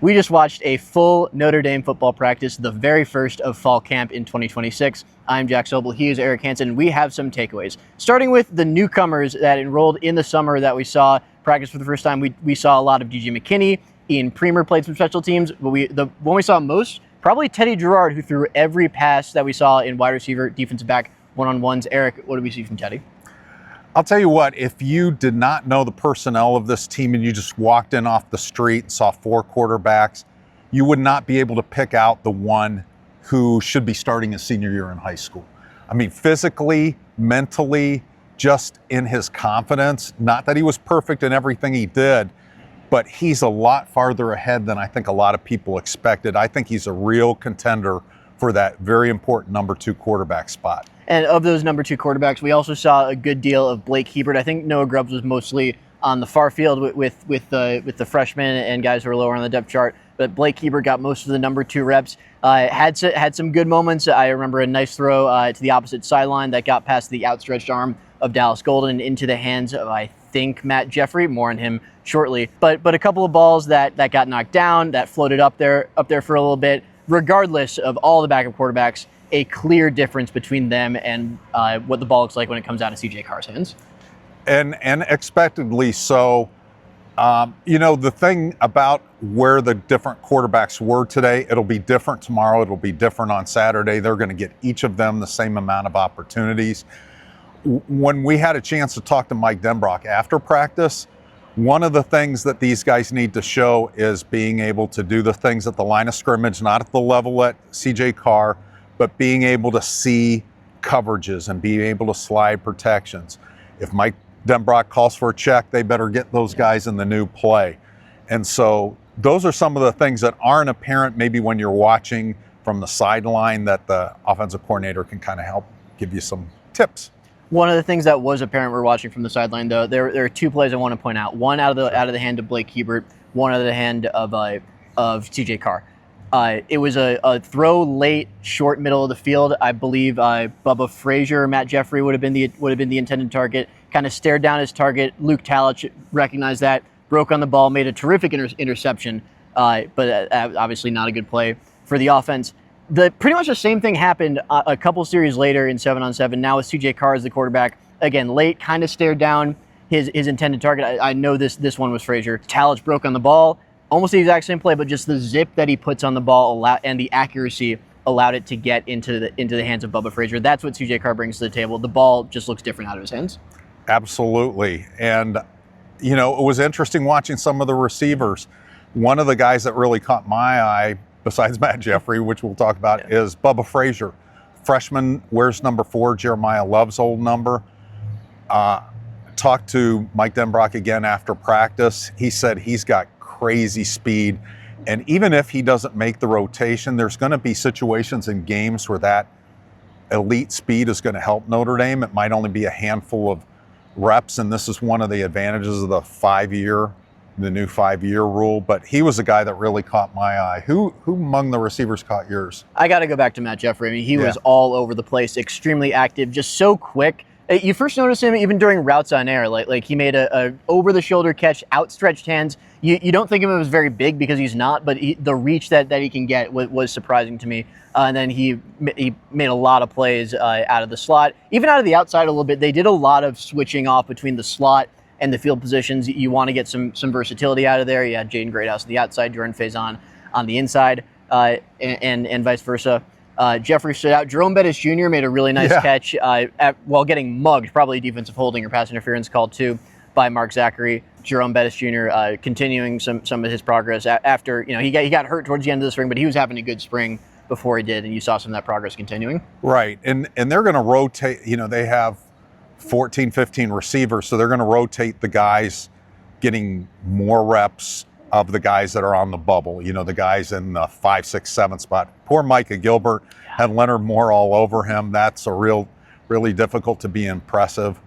We just watched a full Notre Dame football practice, the very first of fall camp in 2026. I'm Jack Sobel. He is Eric Hansen. We have some takeaways. Starting with the newcomers that enrolled in the summer that we saw practice for the first time, we saw a lot of DJ McKinney. Ian Premer played some special teams, but the one we saw most, probably Teddy Jarrard, who threw every pass that we saw in wide receiver, defensive back, one-on-ones. Eric, what did we see from Teddy? I'll tell you what, if you did not know the personnel of this team and you just walked in off the street and saw 4 quarterbacks, you would not be able to pick out the one who should be starting his senior year in high school. I mean, physically, mentally, just in his confidence, not that he was perfect in everything he did, but he's a lot farther ahead than I think a lot of people expected. I think he's a real contender for that very important number 2 quarterback spot. And of those number 2 quarterbacks, we also saw a good deal of Blake Hebert. I think Noah Grubbs was mostly on the far field with the freshmen and guys who are lower on the depth chart. But Blake Hebert got most of the number 2 reps. Had some good moments. I remember a nice throw to the opposite sideline that got past the outstretched arm of Dallas Golden into the hands of, I think, Matt Jeffrey. More on him shortly. But a couple of balls that got knocked down, that floated up there for a little bit. Regardless of all the backup quarterbacks, a clear difference between them and what the ball looks like when it comes out of CJ Carr's hands. And expectedly so. The thing about where the different quarterbacks were today, it'll be different tomorrow. It'll be different on Saturday. They're going to get each of them the same amount of opportunities. When we had a chance to talk to Mike Denbrock after practice, one of the things that these guys need to show is being able to do the things at the line of scrimmage, not at the level at CJ Carr, but being able to see coverages and being able to slide protections. If Mike Denbrock calls for a check, they better get those guys in the new play. And so those are some of the things that aren't apparent maybe when you're watching from the sideline that the offensive coordinator can kind of help give you some tips. One of the things that was apparent we're watching from the sideline, though, there are 2 plays I want to point out. One out of the hand of Blake Hebert, one out of the hand of CJ Carr. It was a throw late, short middle of the field. I believe Bubba Frazier, Matt Jeffrey would have been the intended target. Kind of stared down his target. Luke Talich recognized that, broke on the ball, made a terrific interception, but obviously not a good play for the offense. Pretty much the same thing happened a couple series later in 7-on-7. Now with CJ Carr as the quarterback, again late, kind of stared down his intended target. I know this one was Frazier. Talich broke on the ball. Almost the exact same play, but just the zip that he puts on the ball and the accuracy allowed it to get into the hands of Bubba Frazier. That's what CJ Carr brings to the table. The ball just looks different out of his hands. Absolutely. And, it was interesting watching some of the receivers. One of the guys that really caught my eye, besides Matt Jeffrey, which we'll talk about, is Bubba Frazier. Freshman, wears number 4, Jeremiah Love's old number. Talked to Mike Denbrock again after practice. He said he's got crazy speed, and even if he doesn't make the rotation, there's going to be situations in games where that elite speed is going to help Notre Dame. It might only be a handful of reps, and this is one of the advantages of the new 5-year rule, but he was a guy that really caught my eye. Who among the receivers caught yours? I got to go back to Matt Jeffrey. I mean, he was all over the place, extremely active, just so quick. You first notice him even during routes on air, like he made a over-the-shoulder catch, outstretched hands. You don't think of him as very big because he's not, but the reach that he can get was surprising to me. And then he made a lot of plays out of the slot, even out of the outside a little bit. They did a lot of switching off between the slot and the field positions. You want to get some versatility out of there. You had Jaden Greathouse on the outside, Jordan Faison on the inside, and vice versa. Jeffrey stood out. Jerome Bettis Jr. made a really nice catch while getting mugged, probably defensive holding or pass interference called too by Mark Zachary. Jerome Bettis Jr. Continuing some of his progress after he got hurt towards the end of the spring, but he was having a good spring before he did, and you saw some of that progress continuing. Right, and they're going to rotate. They have 14, 15 receivers, so they're going to rotate the guys getting more reps of the guys that are on the bubble, the guys in the 5, 6, 7 spot. Poor Micah Gilbert had Leonard Moore all over him. That's really difficult to be impressive.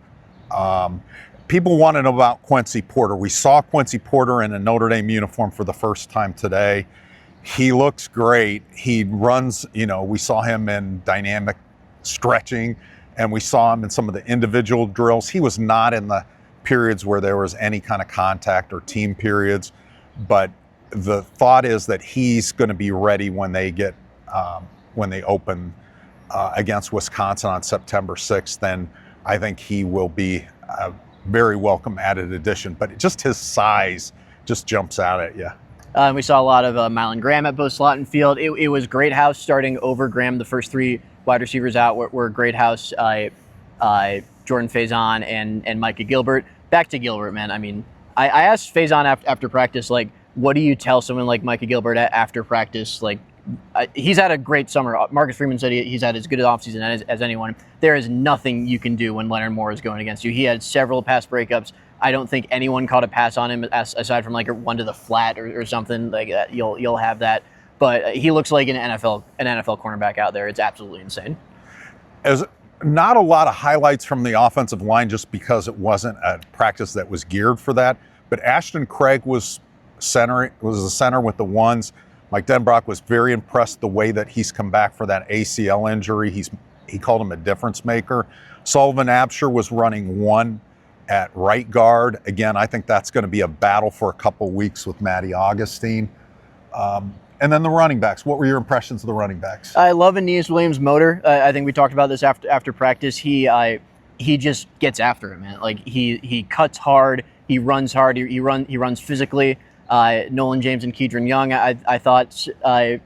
People want to know about Quincy Porter. We saw Quincy Porter in a Notre Dame uniform for the first time today. He looks great. He runs, we saw him in dynamic stretching, and we saw him in some of the individual drills. He was not in the periods where there was any kind of contact or team periods, but the thought is that he's going to be ready when they get when they open against Wisconsin on September 6th. Then I think he will be a very welcome added addition. But just his size just jumps out at you. We saw a lot of Mylan Graham at both slot and field. It was Greathouse starting over Graham. The first three wide receivers out were Greathouse, Jordan Faison, and Micah Gilbert. Back to Gilbert, man. I mean, I asked Faison after practice, like, what do you tell someone like Micah Gilbert after practice? Like, he's had a great summer. Marcus Freeman said he's had as good an offseason as anyone. There is nothing you can do when Leonard Moore is going against you. He had several pass breakups. I don't think anyone caught a pass on him aside from like one to the flat or something like that. You'll have that, but he looks like an NFL cornerback out there. It's absolutely insane. As not a lot of highlights from the offensive line just because it wasn't a practice that was geared for that. But Ashton Craig was the center with the ones. Mike Denbrock was very impressed the way that he's come back for that ACL injury. He called him a difference maker. Sullivan Absher was running one at right guard. Again, I think that's going to be a battle for a couple weeks with Matty Augustine. And then the running backs. What were your impressions of the running backs? I love Aeneas Williams' motor. I think we talked about this after practice. He just gets after it, man. Like he cuts hard. He runs hard. He runs physically. Nolan James and Keedron Young, I thought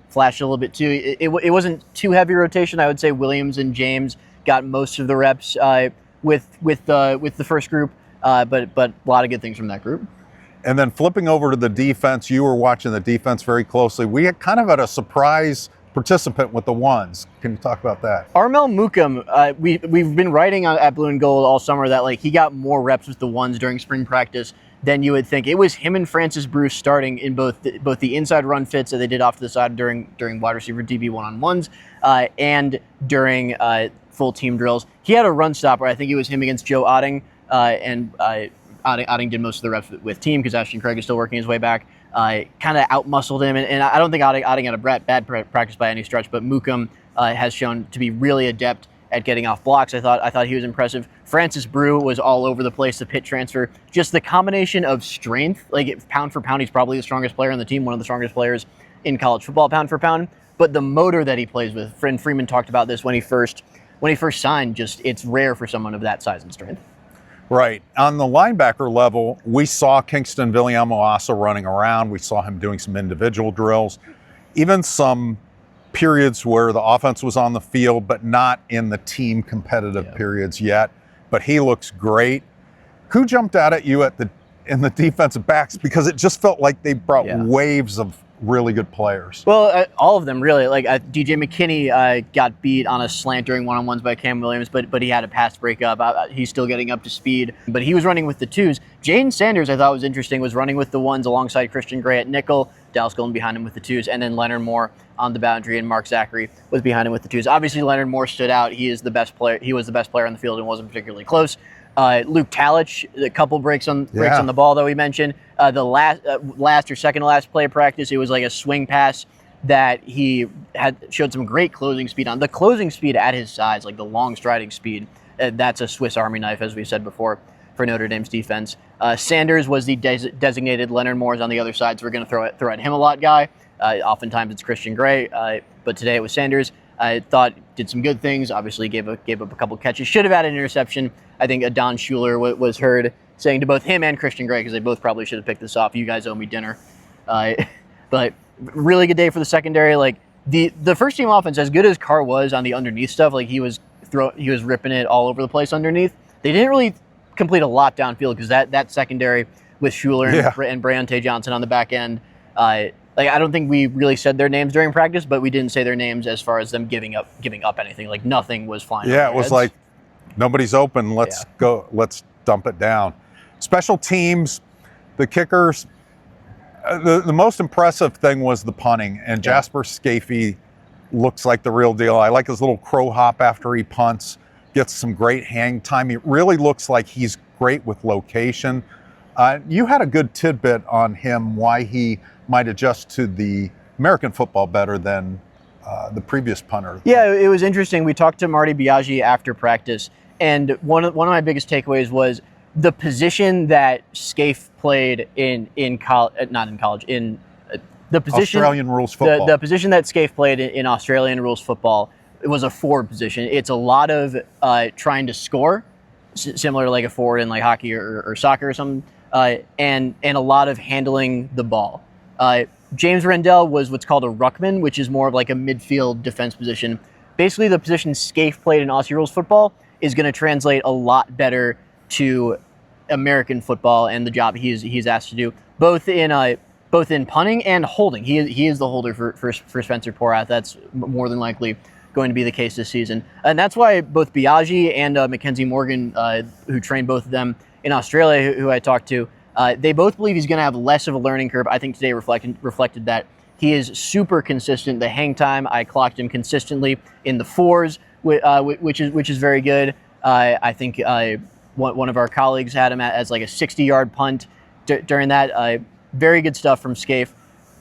flashed a little bit too. It wasn't too heavy rotation. I would say Williams and James got most of the reps with the first group, but a lot of good things from that group. And then flipping over to the defense, you were watching the defense very closely. We had kind of had a surprise participant with the ones. Can you talk about that? Armel Mukam, we've been writing at Blue and Gold all summer that like he got more reps with the ones during spring practice than you would think. It was him and Francis Bruce starting in both the inside run fits that they did off to the side during wide receiver DB one-on-ones and during full team drills. He had a run stopper. I think it was him against Joe Otting, and Otting did most of the reps with team because Ashton Craig is still working his way back. Kind of out-muscled him, and I don't think Otting had a bad practice by any stretch, but Mukam has shown to be really adept at getting off blocks. I thought he was impressive. Francis Brew was all over the place, the Pitt transfer. Just the combination of strength, like pound for pound, he's probably the strongest player on the team, one of the strongest players in college football, pound for pound. But the motor that he plays with, Friend Freeman talked about this when he first signed, just it's rare for someone of that size and strength. Right. On the linebacker level, we saw Kingston Viliamu-Asa running around. We saw him doing some individual drills, even some periods where the offense was on the field, but not in the team competitive periods yet. But he looks great. Who jumped out at you in the defensive backs? Because it just felt like they brought waves of really good players. Well, all of them really. Like DJ McKinney got beat on a slant during one-on-ones by Cam Williams, but he had a pass breakup. He's still getting up to speed, but he was running with the twos. Jaden Sanders, I thought was interesting, was running with the ones alongside Christian Gray at nickel, Dallas Golden behind him with the twos, and then Leonard Moore on the boundary, and Mark Zachary was behind him with the twos. Obviously, Leonard Moore stood out. He is the best player. He was the best player on the field and wasn't particularly close. Luke Talich, a couple breaks on the ball, though, he mentioned. The last or second to last play of practice, it was like a swing pass that he showed some great closing speed on. The closing speed at his size, like the long striding speed, that's a Swiss Army knife, as we said before, for Notre Dame's defense. Sanders was the designated Leonard Moore's on the other side, so we're going to throw at him a lot guy. Oftentimes it's Christian Gray, but today it was Sanders. I thought did some good things. Obviously gave up a couple catches. Should have had an interception. I think Adon Schuler was heard saying to both him and Christian Gray, because they both probably should have picked this off. You guys owe me dinner. But really good day for the secondary. Like the first team offense, as good as Carr was on the underneath stuff, like he was ripping it all over the place underneath. They didn't really complete a lot downfield because that secondary with Schuler and Brayonte Johnson on the back end. I don't think we really said their names during practice, but we didn't say their names as far as them giving up anything. Like nothing was flying. Yeah, it was like nobody's open. Let's go. Let's dump it down. Special teams, the kickers. The most impressive thing was the punting, and Jasper Scafie looks like the real deal. I like his little crow hop after he punts. Gets some great hang time. He really looks like he's great with location. You had a good tidbit on him, why he might adjust to the American football better than the previous punter. Yeah, it was interesting. We talked to Marty Biaggi after practice, and one of my biggest takeaways was the position that Scaife played in The position, Australian rules football. The position that Scaife played in Australian rules football, it was a forward position. It's a lot of trying to score, similar to like a forward in like hockey or soccer or something, and a lot of handling the ball. James Rendell was what's called a ruckman, which is more of like a midfield defense position. Basically, the position Scaife played in Aussie rules football is going to translate a lot better to American football and the job he's asked to do, both in punting and holding. He is the holder for Spencer Porath. That's more than likely going to be the case this season. And that's why both Biaggi and Mackenzie Morgan, who trained both of them in Australia, who I talked to, they both believe he's going to have less of a learning curve. I think today reflected that. He is super consistent. The hang time, I clocked him consistently in the 4s, which is very good. I think one of our colleagues had him as like a 60-yard punt during that. Very good stuff from Scaife.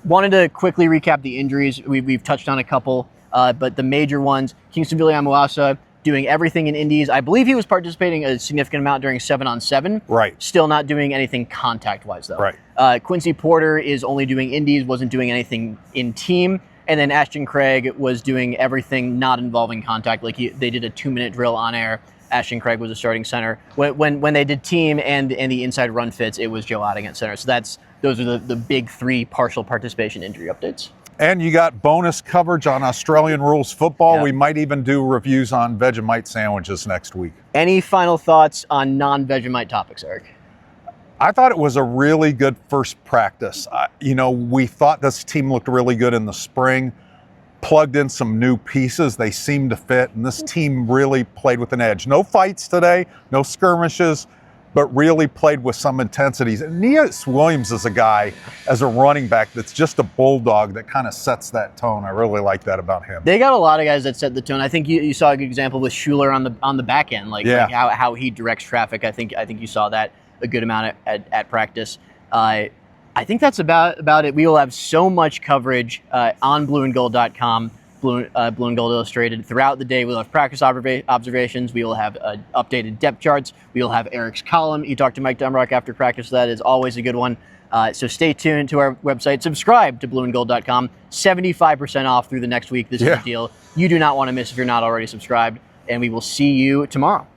Wanted to quickly recap the injuries. We've touched on a couple, but the major ones, Kingston Viliamuasa doing everything in indies. I believe he was participating a significant amount during 7-on-7. Right. Still not doing anything contact-wise, though. Right. Quincy Porter is only doing indies, wasn't doing anything in team. And then Ashton Craig was doing everything not involving contact. Like they did a 2-minute drill on air. Ashton Craig was a starting center. When they did team and the inside run fits, it was Joe Otting at center. So those are the big 3 partial participation injury updates. And you got bonus coverage on Australian rules football. Yeah. We might even do reviews on Vegemite sandwiches next week. Any final thoughts on non-Vegemite topics, Eric? I thought it was a really good first practice. We thought this team looked really good in the spring, plugged in some new pieces. They seemed to fit, and this team really played with an edge. No fights today, no skirmishes, but really played with some intensities. And Neas Williams is a guy, as a running back, that's just a bulldog that kind of sets that tone. I really like that about him. They got a lot of guys that set the tone. I think you saw a good example with Schuler on the back end, like how he directs traffic. I think you saw that a good amount at practice. I think that's about it. We will have so much coverage on blueandgold.com, Blue and Gold Illustrated throughout the day. We'll have practice observations. We will have updated depth charts. We will have Eric's column. You talked to Mike Dumrock after practice. That is always a good one. So stay tuned to our website. Subscribe to blueandgold.com. 75% off through the next week. This is a deal you do not want to miss if you're not already subscribed. And we will see you tomorrow.